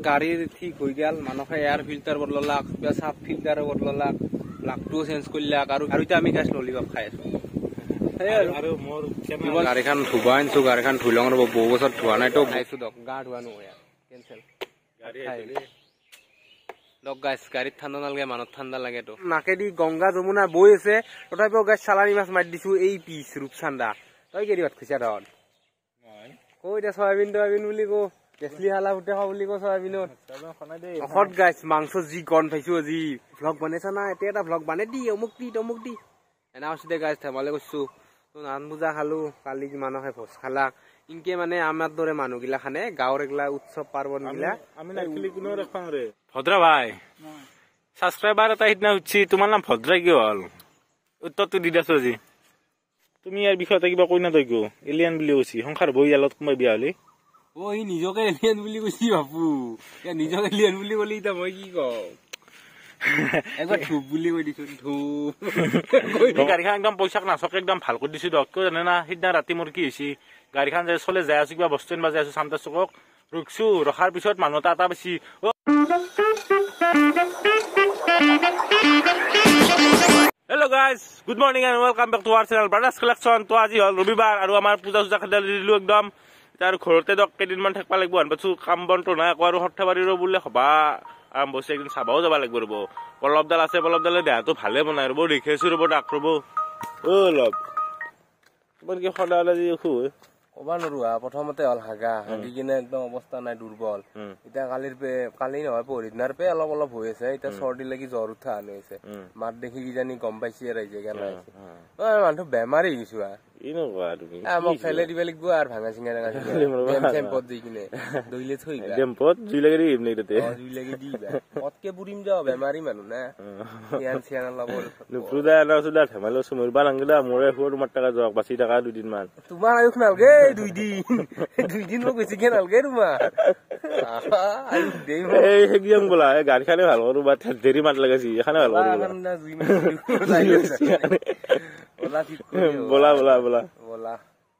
গাড়ীৰ ঠিক হৈ গেল মানুহে এয়াৰ ফিল্টাৰ বদলালাক কিবা সাফ ফিল্টাৰ বদলালাক লাকটো চেঞ্জ কৰিলাক আৰু এতিয়া আমি গাছ ললিপপ খাই আছো আৰু মোৰ গাড়ীখন ধুবা আনিছো গাড়ীখন ধুই লওঁ ৰ'ব বহু বছৰ ধোৱা নাইতো খাইছো দক গা ধোৱা নহয় কেনচেল দক গাছ গাড়ীত ঠাণ্ডা নালাগে মানুহত ঠাণ্ডা লাগেতো নাকেদি গংগা যমুনা বৈ আছে তথাপিও গাছ চালানী মাছ মাৰি দিছো এই পিচ ৰূপচান্দা তই কেৰি ভাত খাইছা তহঁত কৈ এতিয়া চয়াবিন তয়াবিন বুলি কো কেচলি হালা উঠে খাওঁ বুলি কৈছ চয়াবিনত অসত গাইছ মাংস যি গন পাইছো আজি ভ্লগ বনাইছা না এতিয়া এটা ভ্লগ বানে দি অমুক দি এনা কৈছো দে গাইছ ধেমালি কৈছো নান পূজা খালো কালি মানুহে ভোজ খালা ইনকে মানে আমাৰ দৰে মানুহগিলা খানে গাঁৱৰ এগলা উৎসৱ পাৰ্বণ গিলা আমি নাইলি কোনো ৰাখা ৰে ভদ্ৰা ভাই সাবস্ক্ৰাইবাৰ এটা হিদনা উঠছি তোমাৰ নাম ভদ্ৰা কি হল উত্তৰটো দি দাছো আজি তুমি ইয়াৰ বিষয়তে কিবা কৈ না তই গো এলিয়ান বুলি কৈছি সংসাৰ বই আলত কোমাই বিয়া হলি ও ই নিজকে এলিয়ান বুলি কৈছি বাপু এ নিজকে এলিয়ান বুলি কলি তা মই কি কও একবাৰ ধূপ বুলি কৈ দিছো ধূপ গাড়ীখন একদম পইচাক নাচক একদম ভাল কৰি দিছো দক কিয় জানে না সিদিনা ৰাতি মোৰ কি হৈছে গাড়ীখন যে চলে যাই আছো কিবা বস্তু আনিব যাই আছো চামটা চকক ৰখছো ৰখাৰ পিছত মানুহ এটা বেছি Hello guys, good morning and welcome back to our channel Brothers Collection. তো আজি হল ৰবিবাৰ আৰু আমাৰ পূজা সুজা খাদ্য দিলো একদম তাৰ ঘৰতে দক কেদিনমান থাকবা লাগিব আনবাছু কাম বনটো নাই আকৌ আৰু হঠাবাৰীৰ বুলে হবা আৰম্ভ হৈছে একদিন চাবাও যাব লাগিব ৰব পলবডাল আছে পলবডালে দেহাটো ভালে বনাই ৰব দেখিছো ৰব ডাক ৰব ও লব তোমাৰ কি খডালে যি খু কবা নৰুৱা প্ৰথমতে হল হাগা হাগি কিনে একদম অৱস্থা নাই দুৰ্বল এতিয়া কালি নহয় পৰদিনাৰ পে অলপ হৈ আছে এতিয়া চৰ্দি লাগি জ্বৰ উঠা আনি হৈছে মাত দেখি কিজানি গম পাইছে ৰাইজে কেনে আছে মানুহ বেমাৰী হৈছো ইনকুৱা তুমি মোক ফেলে দিব লাগিব আৰু ভাঙা চিঙা টেম্পত দি কিনে দইলে থৈ টেম্পত জুই লাগি দিম নে তাতে জুই লাগি দিবা পতকে বুৰিম যাও বেমাৰী মানুহ না ইয়ান চিয়ান লব নুপুদা না সুদা ধেমালো সুমৰবা নাংগলা মোৰে হুৰ মাত টাকা যাওক 25 টাকা দুদিন মান তোমাৰ আয়ুষ নালগে দুই দিন মোক বেছি কে নালগে তোমাৰ এই হেগিয়াম বলা এই গাড়ীখানে ভাল কৰো বা দেৰি মাত লাগাছি এখানে ভাল কৰো বলা বলা বলা বলা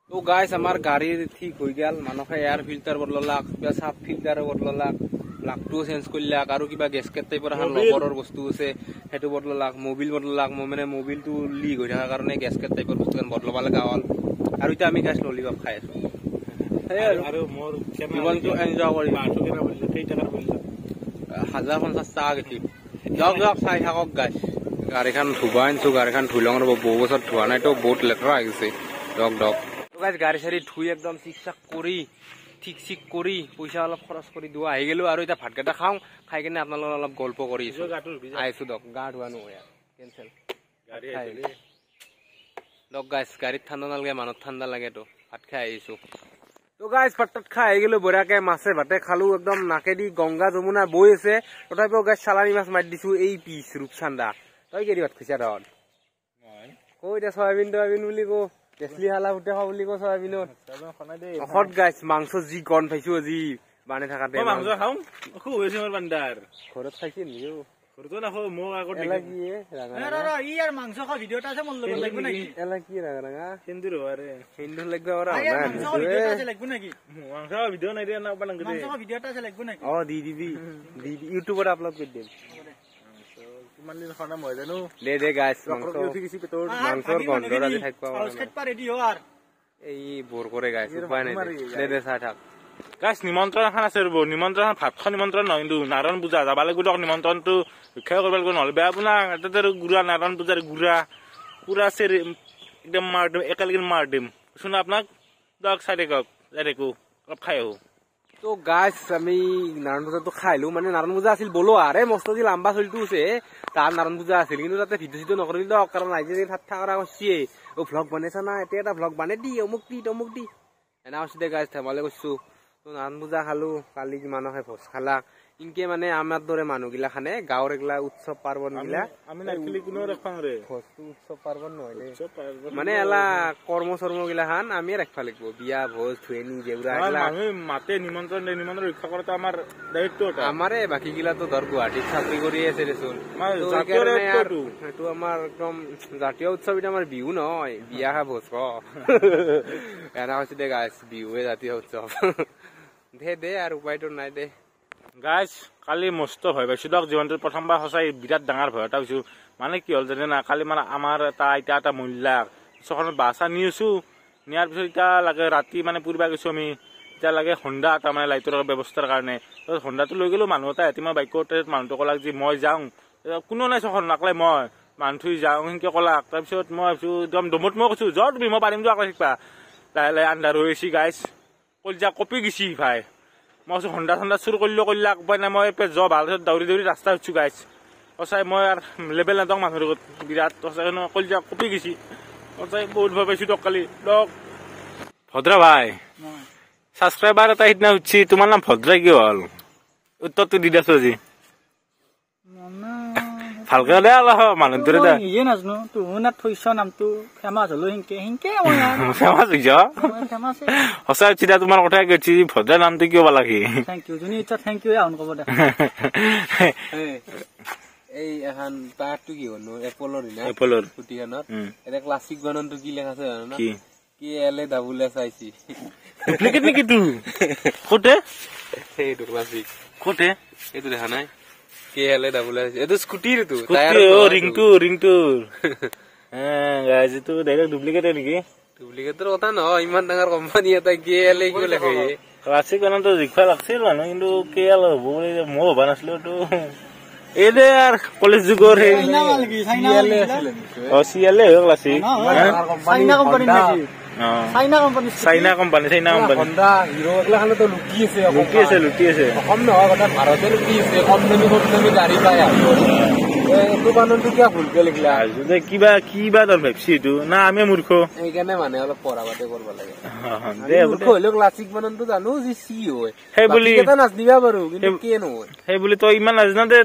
তো গাইস আমাৰ গাড়ীৰ ঠিক হৈ গেল মানুহে এয়াৰ ফিল্টাৰ বদলালাক কিবা সাফ ফিল্টাৰ বদলালাক লাকটো চেঞ্জ কৰিলাক আৰু কিবা গেছকেট টাইপৰ এখন লগৰৰ বস্তু আছে হেতু বদলালাক মোবিল বদলালাক মানে মোবিলটো লিক হৈ থকা কাৰণে গেছকেট টাইপৰ বস্তু বদলাব লগা হ'ল আৰু এতিয়া আমি গাছ ললিপপ খাই আছো আৰু মোৰ জীৱনটো এনজয় কৰি মাছটো কেনে বলিলা কেই টাকা বলিলা 1050 টাকা গেছি যাওক চাই থাকক গাছ গাড়ীখন ধুবা আনিছো গাড়ীখন ধুই লওঁ ৰ'ব বহু বছৰ ধোৱা নাইতো বহুত লেতেৰা হৈ গৈছে ডক গাড়ী চাড়ী ধুই একদম চিক চাক কৰি ঠিক চিক কৰি পইচা অলপ খৰচ কৰি দিওঁ আহি গেলো আৰু এতিয়া ভাতকেইটা খাওঁ খাই কিনে আপোনালোকৰ অলপ গল্প কৰি আহিছো দক গা ধোৱা নহয় কেনচেল দক গাইছ গাড়ীত ঠাণ্ডা নালাগে মানুহত ঠাণ্ডা লাগেতো ভাত খাই আহিছো তো গাইছ ভাত খাই আহি গেলো বঢ়িয়াকে মাছে ভাতে খালো একদম নাকেদি গংগা যমুনা বৈ আছে তথাপিও গাছ চালানী মাছ মাৰি দিছো এই পিচ ৰূপচান্দা তই কেৰি ভাত খাইছা তহঁত কৈ এতিয়া চয়াবিন তয়াবিন বুলি কো কেচলি হালা উঠে খাওঁ বুলি কো চয়াবিনত অসত গাইছ মাংস যি গন পাইছো আজি বানে থাকাতে মাংস খাওঁ খুব হৈছে মোৰ বান্দাৰ ঘৰত খাইছে নিও ঘৰতো নাখো মোক আগত দেখি ই আর মাংস খা ভিডিওটা আছে মন লব লাগব নাকি এলা কি রাগা হিন্দুর আরে হিন্দুর লাগবে ওরা না মাংস খা ভিডিওটা আছে লাগব নাকি মাংস ভিডিও নাই দিয়া না বানাং দে মাংস খা ভিডিওটা আছে লাগব নাকি ও দি ইউটিউবত আপলোড কৰি দিম কিমান দিন খানা মই জানো দে গাইছ মাংস উঠি গিছি পেটৰ মাংসৰ গন্ধ ৰাজি থাকবা অলস খেত পা ৰেডি হ আৰ এই বৰ কৰে গাইছ উপায় নাই দে চাই থাক গাইছ নিমন্ত্ৰণ এখন আছে ৰব নিমন্ত্ৰণ ভাতখন নিমন্ত্ৰণ নহয় কিন্তু নাৰায়ণ পূজা যাব লাগিব দক নিমন্ত্ৰণটো ৰক্ষা কৰিব লাগিব নহ'লে বেয়া পোনা তাতে গুড়া নাৰায়ণ পূজাৰ গুড়া পুৰা চেৰি একদম মাৰ দিম একেলগে মাৰ দিম শুন আপোনাক দক চাই দেখক যাই দেখো অলপ খাই আহো তো গাইছ আমি নাৰায়ণ পূজাটো খাইলো মানে নাৰায়ণ পূজা আছিল বলো আৰে মস্ত যি লাম্বা চলিটো আছে তাৰ নাৰায়ণ পূজা আছিল কিন্তু তাতে ভিডিঅ' চিডিঅ' নকৰিল দক কাৰণ ৰাইজে ঠাট্টা কৰা কৈছে অ ভ্লগ বনাইছা না এতিয়া এটা ভ্লগ বানে দি অমুক দি এনা কৈছো দে গাইছ ধেমালি কৈছো তো নাৰায়ণ পূজা খালো কালি মানুহে ভোজ খালা ইনকে মানে আমাৰ দৰে মানুহগিলা খানে গাঁৱৰ এগলা উৎসৱ পাৰ্বণ গিলা আমি নাইলি কোনো ৰাখা ৰে ভোজটো উৎসৱ পাৰ্বণ নহয় মানে এলা কৰ্ম চৰ্ম গিলা খান আমি ৰাখবা লাগিব বিয়া ভোজ থুৱেনি জেউৰা এগলা আমি মাতে নিমন্ত্ৰণ ৰক্ষা কৰাটো আমাৰ দায়িত্ব আমাৰে বাকী গিলাতো ধৰ গুৱাহাটীত চাকৰি কৰি আছে দেচোন সেইটো আমাৰ একদম জাতীয় উৎসৱ এটা আমাৰ বিহু নহয় বিয়া খা ভোজ এনা কৈছে দে গাইছ বিহুৱে জাতীয় উৎসৱ দে আৰু উপায়টো নাই দে গাইজ কালি মস্ত ভয় পাইছোঁ দিয়ক জীৱনটোত প্ৰথমবাৰ সঁচাই বিৰাট ডাঙৰ ভয় এটা হৈছোঁ মানে কি হ'ল জানে না কালি মানে আমাৰ এতিয়া এটা মহিলাক চখনত বাহ চাহ নি আছোঁ নিয়াৰ পিছত এতিয়া লাগে ৰাতি মানে ফুৰিব গৈছোঁ আমি এতিয়া লাগে হণ্ডা এটা মানে লাইটৰ ব্যৱস্থাৰ কাৰণে হণ্ডাটো লৈ গ'লোঁ মানুহ এটা এটি মই বাইকত মানুহটো ক'লাক যে মই যাওঁ কোনো নাই চখন নাকলাই মই মানুহটো যাওঁ সেনেকৈ ক'লাক তাৰপিছত মই ভাবিছোঁ একদম দমত মই কৈছোঁ যোৱা তুমি মই পাৰিম যোৱা আকলাই শিকবা লাহে লাহে আন্ধাৰ হৈ গৈছে গাইজ কলিজা কপি গৈছি ভাই মই কৈছোঁ হণ্ডা চণ্ডা চুৰ কৰিলাক উপায় নাই মই যোৱা ভাল দৌৰি দৌৰি ৰাস্তা উঠিছোঁ গাইজ সঁচাই মই আৰু লেবেল নাযাওঁ মানুহৰ লগত বিৰাট সঁচাই কলিজা কপি গৈছি সঁচাই বহুত ভয় পাইছোঁ দিয়ক কালি দিয়ক ভদ্ৰা ভাই ছাবস্ক্ৰাইবাৰ এটা সিদিনা উঠছি তোমাৰ নাম ভদ্ৰা কি হ'ল উত্তৰটো দি দিছো আজি ভালকে দে অলপ মানুহ দৰে দে নিজে নাজানো তোৰ থৈছ নামটো ফেমাছ হলো হিংকে ফেমাছ হৈছ সঁচাই উঠি তোমাৰ কথাই কৈছি ভদ্ৰা নামটো কিয় পালা সি থেংক ইউ যোনী ইচ্ছা থেংক ইউ আহন ক'ব দে এই এখন পাহাৰটো কি হ'ল এপলৰ ফুটিখানত এতিয়া ক্লাছিক বানানটো কি লেখা আছে জানো না কি এলে double S I C duplicate নেকি তো কোটে সেইটো ক্লাছিক কোটে এইটো দেখা নাই কে এলে ডাবুল এছ এইটো স্কুটিৰ তো ৰিংটো গাইজ এইটো ডাইৰেক্ট ডুপ্লিকেটে নেকি ডুপ্লিকেটৰ কথা নহয় ইমান ডাঙৰ কোম্পানী এটা কে এলে কিয় লেখে ক্লাছিক বানানটো জিখা লাগছিল মানুহ কিন্তু কে এল হ'ব বুলি মই ভবা নাছিলো তো এই দে আৰু কলেজ যুগৰ চিয়ালে ক্লাছিক চাইনা কোম্পানী হণ্ডা হিৰো এইগিলাখানতো লুটি আছে অসম নহয় কথা ভাৰতে লুটি আছে কম দামী গাড়ী পায় এইটো বানানটো কিয় ভুলকে লিখিলা কিবা তোৰ ভাবছি এইটো না আমি মূৰ্খ সেইকাৰণে মানে অলপ পঢ়া পাতি কৰিব লাগে মূৰ্খ হলেও ক্লাছিক বানানটো জানো যে চি হয় সেই বুলি এটা নাজনিবা বাৰু কিন্তু কে নহয় সেই বুলি তই ইমান নাজানা দে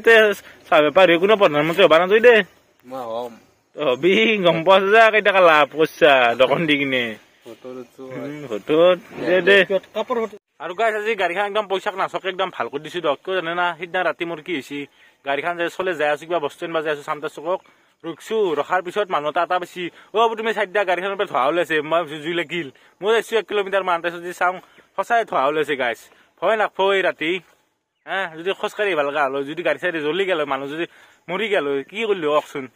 চাহ বেপাৰী কোনো প্ৰধানমন্ত্ৰী হবা নাযায় দে মই হম হবি গম পোৱা যা কেইটকা লাভ কৰিছা দোকান দি কিনে আৰু গাইছ আজি গাড়ীখন একদম পইচাক নাচকে একদম ভাল কৰি দিছো দিয়ক কিয় জানে না সিদিনা ৰাতি মোৰ কি হৈছে গাড়ীখন চলে যাই আছো কিবা বস্তু আনিব যাই আছো চামটা চকক ৰখছো ৰখাৰ পিছত মানুহ এটা বেছি তুমি চাইড দিয়া গাড়ীখনৰ পৰা ধোৱা ওলাইছে মই জুই লাগিল মই যাইছো 1 কিলোমিটাৰ মান তাৰপিছত যদি চাওঁ সঁচাই ধোৱা ওলাইছে গাইছ ভয় নাখোই ৰাতি যদি খোজকাঢ়ি ভাল লগা হল যদি গাড়ী চাড়ী জ্বলি গেল মানুহ যদি মৰি গেল কি কৰিলো কওকচোন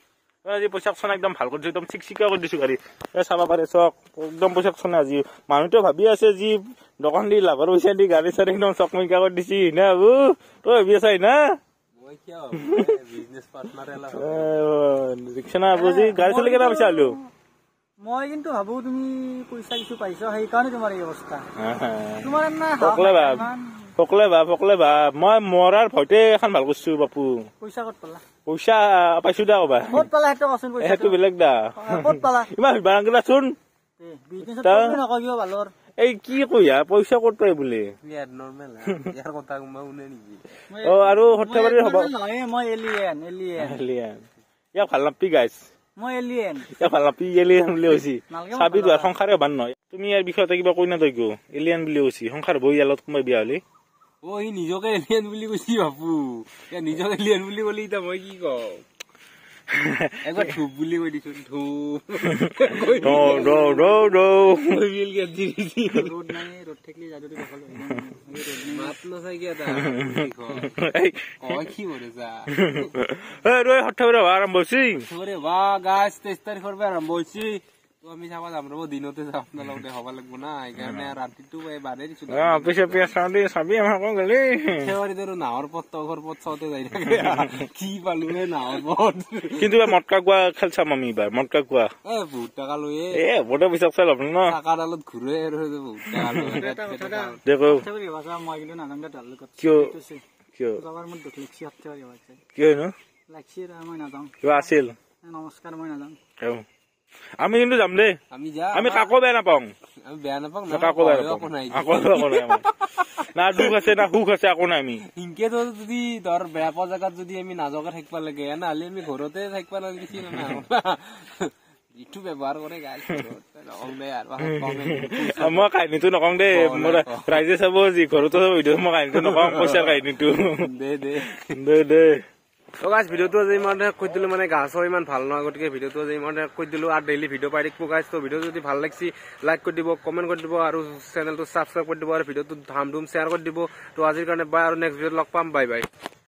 আজি পোচাকচোন একদম ভাল কৰিছো একদম চিকচিকা কৰি দিছো গাড়ী চাব পাৰে চক একদম পোচাকচোনে আজি মানুহটো ভাবি আছে যি দোকান দি লাভৰ পইচা দি গাড়ী চাড়ী একদম চকমিকা কৰি দিছি না বাবু তই ভাবি আছাই না গাড়ী চলি কেনে পইচা হলো মই কিন্তু ভাবো তুমি পইচা কিছু পাইছ সেইকাৰণে তোমাৰ এই অৱস্থা তোমাৰ ফকলে ভাব মই মৰাৰ ভয়তে এখন ভাল কৰিছো বাপু পইচা ক'ত পালা পইচা পাইছো দা কবা ক'ত পালা সেইটো কচোন পইচা সেইটো বেলেগ দা ক'ত পালা ইমান বাৰাংগলা চোন বিজনেছত তুমি নকবিও ভালৰ এই কি কইয়া পইচা ক'ত পাই বুলি ইয়াৰ নৰমাল ইয়াৰ কথা মই শুনে নেকি আৰু হঠাবাৰী হ'ব নহয় মই এলিয়েন ইয়াক ভাল নাপি গাইছ মই এলিয়েন ইয়াক ভাল নাপি এলিয়েন বুলি কৈছি চাবি দুৱাৰ সংসাৰে বান নহয় তুমি ইয়াৰ বিষয়তে কিবা কৈ না তই কিয় এলিয়েন বুলি কৈছি সংসাৰ বহি ইয়ালত কোনোবাই বিয়া হলি সি নিজকে এলিয়েন বুলি কৈছি বাপু নিজকে এলিয়েন বুলি কলি এতিয়া মই কি কওঁ একবাৰ ধূপ বুলি কৈ দিছো ধূপ মাত নাচাই কি কৰিছা আৰম্ভ হৈছে গাছ 23 তাৰিখৰ পৰা আৰম্ভ হৈছে আমি চাবা যাম ৰব দিনতে যাম লগতে হব লাগিব না সেইকাৰণে ৰাতিটো বাদে দিছো নাৱৰ পথ তগৰ পথ চাওঁতে যাই থাকে কি পালো নাৱৰ পথ কিন্তু মটকা কোৱা খেল চাম আমি এইবাৰ মটকা কোৱা বহুত টকা লৈ বড় পইচা চাই ল'ব ন টকাডালত ঘূৰে আৰু বহুত টকা কিয় আছিল নমস্কাৰ মই নাযাওঁ আমি কিন্তু যাম দেই আমি কাকো বেয়া নাপাওঁ কাকো বেয়া নাপাওঁ না দুখ আছে না সুখ আছে একো নাই আমি ইনকে যদি ধৰ বেয়া পোৱা জেগাত যদি আমি নাজকে থাকিব লাগে নহলে আমি ঘৰতে থাকিব লাগিছিল না ইটো ব্যৱহাৰ কৰে মই কাহিনীটো নকওঁ দেই মোৰ ৰাইজে চাব যি ঘৰতো চাব মই কাহিনীটো নকওঁ পইচাৰ কাহিনীটো দে তো গাইজ ভিডিঅ'টো আজি ইমান কৈ দিলোঁ মানে গাছৰ ইমান ভাল নহয় গতিকে ভিডিঅ'টো আজি ইমান কৈ দিলোঁ আৰু ডেইলি ভিডিঅ' পাই থাকিব গাইজ তো ভিডিঅ' যদি ভাল লাগিছে লাইক কৰি দিব কমেণ্ট কৰি দিব আৰু চেনেলটো ছাবস্ক্ৰাইব কৰি দিব আৰু ভিডিঅ'টো ধাম ধুম শ্বেয়াৰ কৰি দিব তো আজিৰ কাৰণে বাই আৰু নেক্সট ভিডিঅ'ত লগ পাম বাই বাই